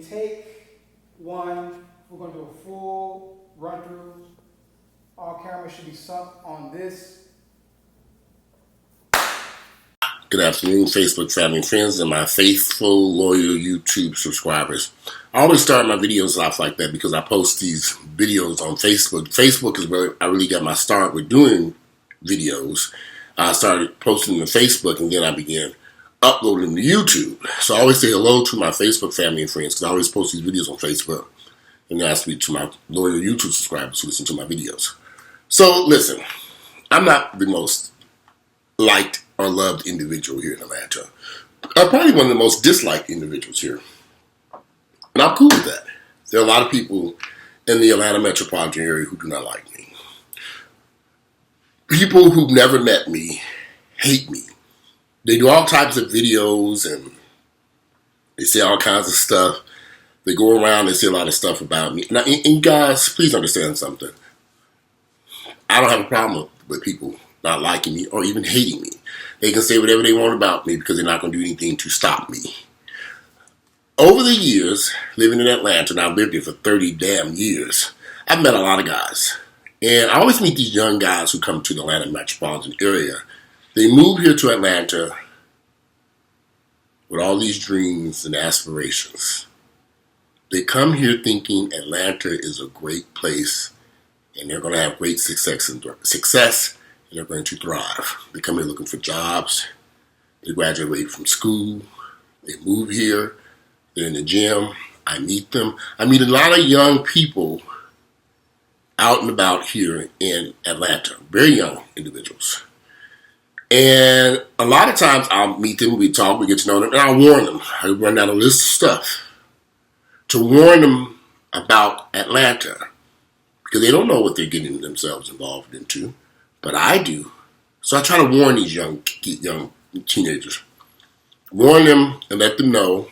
take one. We're going to do a full run through. All cameras should be sunk on this. Good afternoon, Facebook family and friends, and my faithful, loyal YouTube subscribers. I always start my videos off like that because I post these videos on Facebook. Facebook is where I really got my start with doing videos. I started posting them to Facebook, and then I began uploading to YouTube. So I always say hello to my Facebook family and friends because I always post these videos on Facebook. And lastly, to my loyal YouTube subscribers who listen to my videos. So listen, I'm not the most liked or loved individual here in Atlanta. I'm probably one of the most disliked individuals here. And I'm cool with that. There are a lot of people in the Atlanta metropolitan area who do not like me. People who've never met me hate me. They do all types of videos and they say all kinds of stuff. They go around and say a lot of stuff about me. Now, and guys, please understand something. I don't have a problem with people not liking me or even hating me. They can say whatever they want about me because they're not going to do anything to stop me. Over the years, living in Atlanta, and I've lived here for 30 damn years, I've met a lot of guys. And I always meet these young guys who come to the Atlanta metropolitan area. They move here to Atlanta with all these dreams and aspirations. They come here thinking Atlanta is a great place and they're going to have great success and they're going to thrive. They come here looking for jobs. They graduate from school. They move here. They're in the gym. I meet them. I meet a lot of young people out and about here in Atlanta. Very young individuals. And a lot of times I'll meet them, we talk, we get to know them, and I'll warn them. I run down a list of stuff to warn them about Atlanta because they don't know what they're getting themselves involved into. But I do. So I try to warn these young teenagers. Warn them and let them know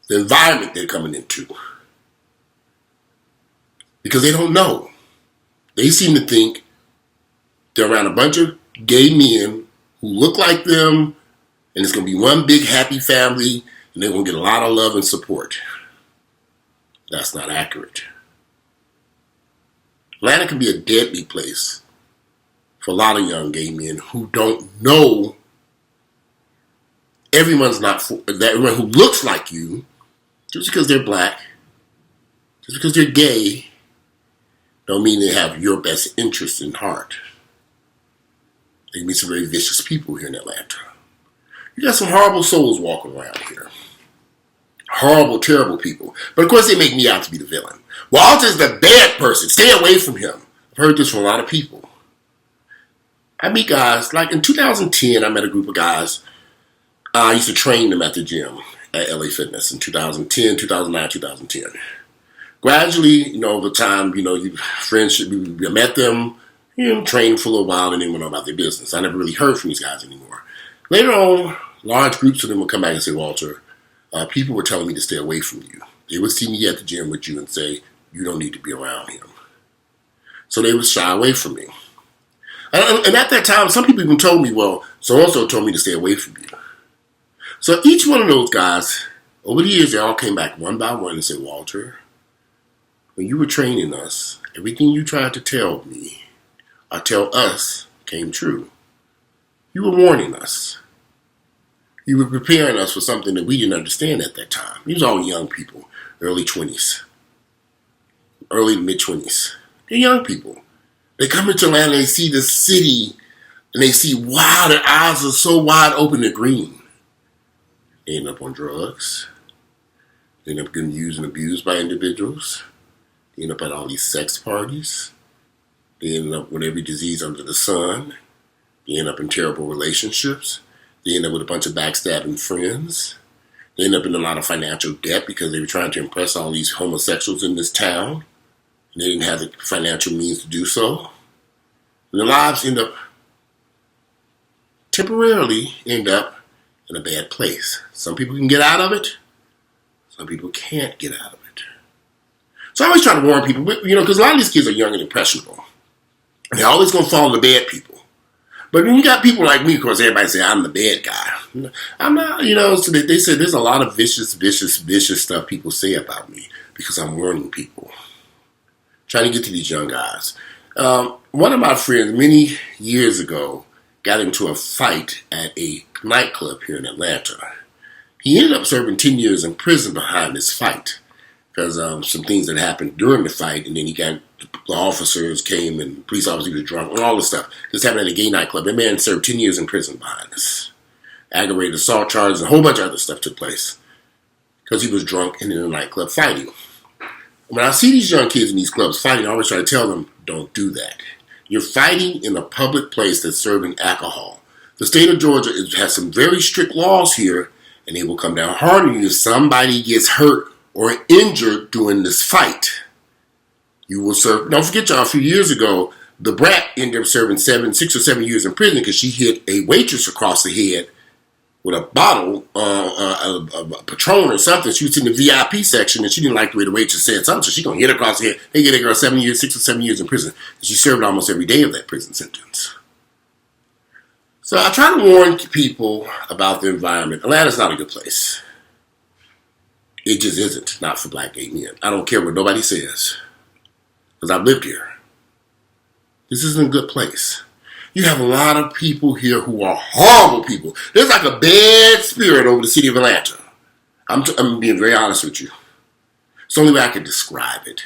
the environment they're coming into. Because they don't know. They seem to think they're around a bunch of gay men who look like them and it's going to be one big happy family and they're going to get a lot of love and support. That's not accurate. Atlanta can be a deadly place for a lot of young gay men who don't know everyone who looks like you, just because they're black, just because they're gay, don't mean they have your best interest in heart. They can be some very vicious people here in Atlanta. You got some horrible souls walking around here. Horrible, terrible people. But of course they make me out to be the villain. Walter's the bad person. Stay away from him. I've heard this from a lot of people. I meet guys, like in 2010, I met a group of guys. I used to train them at the gym at LA Fitness in 2010, 2009, 2010. Gradually, over time, friendship, we met them, trained for a little while, and then went on about their business. I never really heard from these guys anymore. Later on, large groups of them would come back and say, Walter, people were telling me to stay away from you. They would see me at the gym with you and say, you don't need to be around him. So they would shy away from me. And at that time, some people even told me, well, so-and-so told me to stay away from you. So each one of those guys, over the years, they all came back one by one and said, Walter, when you were training us, everything you tried to tell me or tell us came true. You were warning us. You were preparing us for something that we didn't understand at that time. These were all young people, early 20s, early to mid-20s. They're young people. They come into Atlanta, they see the city, and they see, wow, their eyes are so wide open and green. They end up on drugs. They end up getting used and abused by individuals. They end up at all these sex parties. They end up with every disease under the sun. They end up in terrible relationships. They end up with a bunch of backstabbing friends. They end up in a lot of financial debt because they were trying to impress all these homosexuals in this town. And they didn't have the financial means to do so. And their lives temporarily end up in a bad place. Some people can get out of it. Some people can't get out of it. So I always try to warn people, because a lot of these kids are young and impressionable. And they're always going to follow the bad people. But when you got people like me, of course, everybody say I'm the bad guy. I'm not, so they say there's a lot of vicious stuff people say about me because I'm warning people. Trying to get to these young guys. One of my friends many years ago got into a fight at a nightclub here in Atlanta. He ended up serving 10 years in prison behind this fight because some things that happened during the fight, and then the officers came and police officers were drunk and all this stuff. This happened at a gay nightclub. That man served 10 years in prison behind this. Aggravated assault charges, a whole bunch of other stuff took place because he was drunk and in a nightclub fighting. When I see these young kids in these clubs fighting, I always try to tell them, don't do that. You're fighting in a public place that's serving alcohol. The state of Georgia has some very strict laws here, and they will come down hard on you if somebody gets hurt or injured during this fight. You will serve. Don't forget, y'all, a few years ago, the brat ended up serving 6 or 7 years in prison because she hit a waitress across the head with a bottle, a Patron or something. She was in the VIP section, and she didn't like the way the waitress said something, so she's going to hit her across the head. They get a girl 6 or 7 years in prison. And she served almost every day of that prison sentence. So I try to warn people about the environment. Atlanta's not a good place. It just isn't, not for black gay men. I don't care what nobody says, because I've lived here. This isn't a good place. You have a lot of people here who are horrible people. There's like a bad spirit over the city of Atlanta. I'm being very honest with you. It's the only way I can describe it.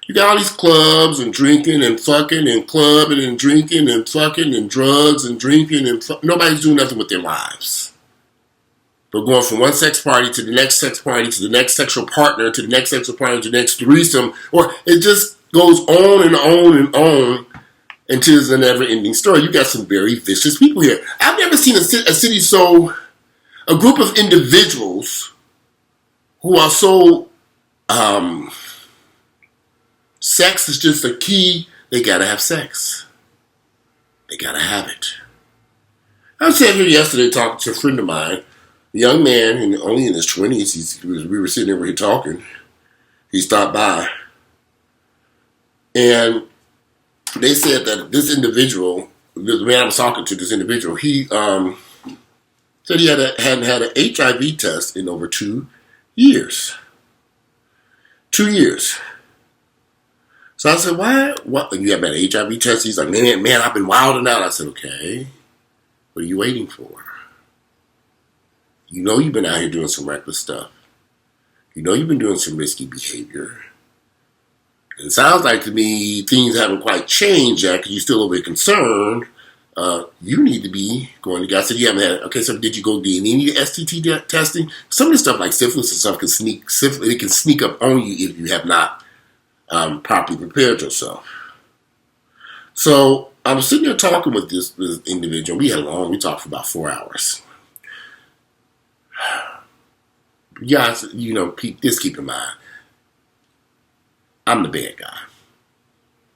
You got all these clubs and drinking and fucking and clubbing and drinking and fucking and drugs and drinking and nobody's doing nothing with their lives. But going from one sex party to the next sex party to the next sexual partner to the next sexual partner to the next threesome, or it just goes on and on and on until it's a never-ending story. You got some very vicious people here. I've never seen a city a group of individuals who are so, sex is just a key. They gotta have sex. They gotta have it. I was sitting here yesterday talking to a friend of mine, a young man, and only in his 20s. We were sitting there talking. He stopped by. And they said that this individual, the man I was talking to, this individual, he said he hadn't had an HIV test in over 2 years. 2 years. So I said, why? What? You have an HIV test? He's like, man, I've been wilding out. I said, okay. What are you waiting for? You know you've been out here doing some reckless stuff. You know you've been doing some risky behavior. It sounds like to me things haven't quite changed yet because you're still a little bit concerned. You need to be going to guys. I said, you haven't had, okay, so did you go do any STT testing? Some of the stuff like syphilis and stuff it can sneak up on you if you have not properly prepared yourself. So I was sitting there talking with this individual. We talked for about 4 hours. Guys, just keep in mind, I'm the bad guy.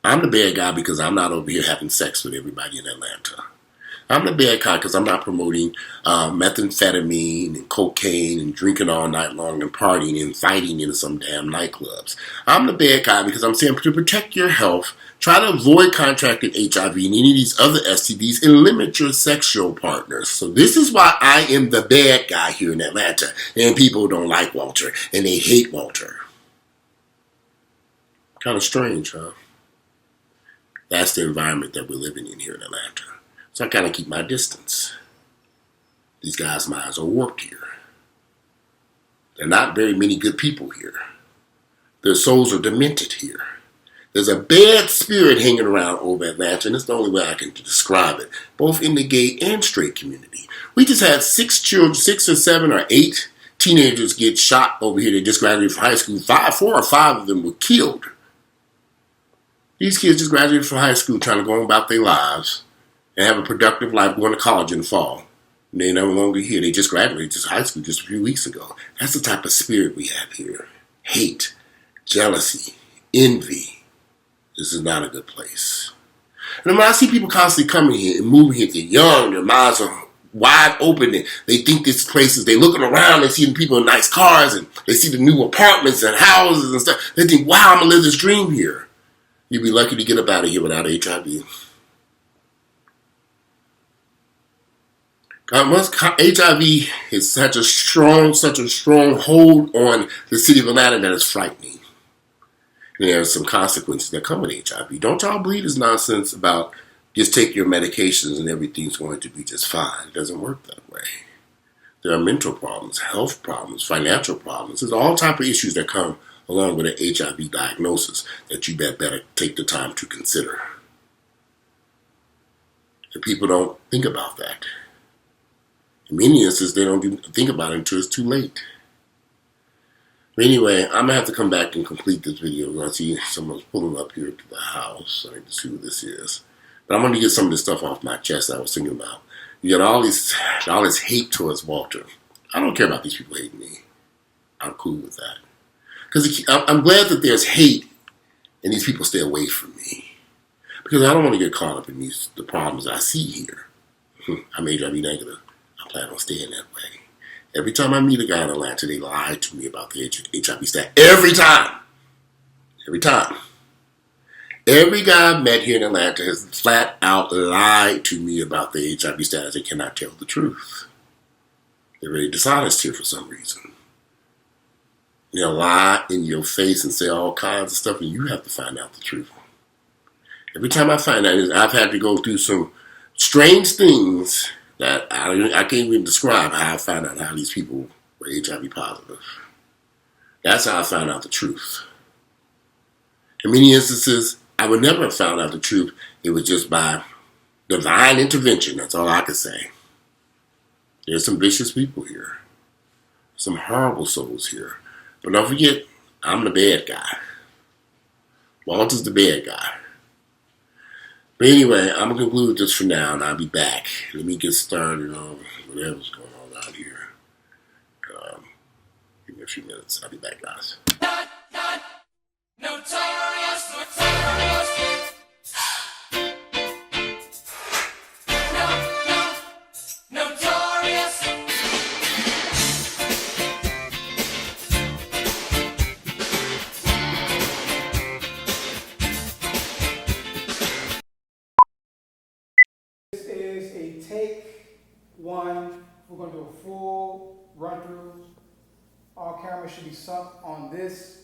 I'm the bad guy because I'm not over here having sex with everybody in Atlanta. I'm the bad guy because I'm not promoting methamphetamine and cocaine and drinking all night long and partying and fighting in some damn nightclubs. I'm the bad guy because I'm saying to protect your health, try to avoid contracting HIV and any of these other STDs and limit your sexual partners. So this is why I am the bad guy here in Atlanta. And people don't like Walter and they hate Walter. Kind of strange, huh? That's the environment that we're living in here in Atlanta. So I kind of keep my distance. These guys' minds are warped here. There are not very many good people here. Their souls are demented here. There's a bad spirit hanging around over Atlanta, and it's the only way I can describe it, both in the gay and straight community. We just had 6 or 7 or 8 teenagers get shot over here. They just graduated from high school. 4 or 5 of them were killed. These kids just graduated from high school trying to go about their lives and have a productive life going to college in the fall. And they're no longer here. They just graduated high school just a few weeks ago. That's the type of spirit we have here. Hate, jealousy, envy. This is not a good place. And when I see people constantly coming here and moving here, they're young, their minds are wide open, and they think this place is, they're looking around, they see the people in nice cars, and they see the new apartments and houses and stuff. They think, wow, I'm going to live this dream here. You'd be lucky to get up out of here without HIV. HIV is such a strong hold on the city of Atlanta that it's frightening. And there's some consequences that come with HIV. Don't y'all believe this nonsense about just take your medications and everything's going to be just fine. It doesn't work that way. There are mental problems, health problems, financial problems. There's all type of issues that come along with an HIV diagnosis that you better take the time to consider. And people don't think about that. In many instances, they don't even think about it until it's too late. But anyway, I'm going to have to come back and complete this video. I see someone's pulling up here to the house. I need to see who this is. But I'm going to get some of this stuff off my chest that I was thinking about. You got all this hate towards Walter. I don't care about these people hating me. I'm cool with that. Because I'm glad that there's hate and these people stay away from me. Because I don't want to get caught up in the problems I see here. I'm HIV negative. I plan on staying that way. Every time I meet a guy in Atlanta, they lie to me about the HIV status. Every time. Every time. Every guy I've met here in Atlanta has flat out lied to me about the HIV status. They cannot tell the truth. They're very dishonest here for some reason. They'll lie in your face and say all kinds of stuff, and you have to find out the truth. Every time I find out, I've had to go through some strange things that I can't even describe how I found out how these people were HIV positive. That's how I found out the truth. In many instances, I would never have found out the truth. It was just by divine intervention. That's all I can say. There's some vicious people here. Some horrible souls here. But don't forget, I'm the bad guy. Walter's the bad guy. But anyway, I'm going to conclude this for now, and I'll be back. Let me get started on whatever's going on out here. Give me a few minutes. I'll be back, guys. Notorious. Notorious. This is a take one. We're going to do a full run through. All cameras should be sunk on this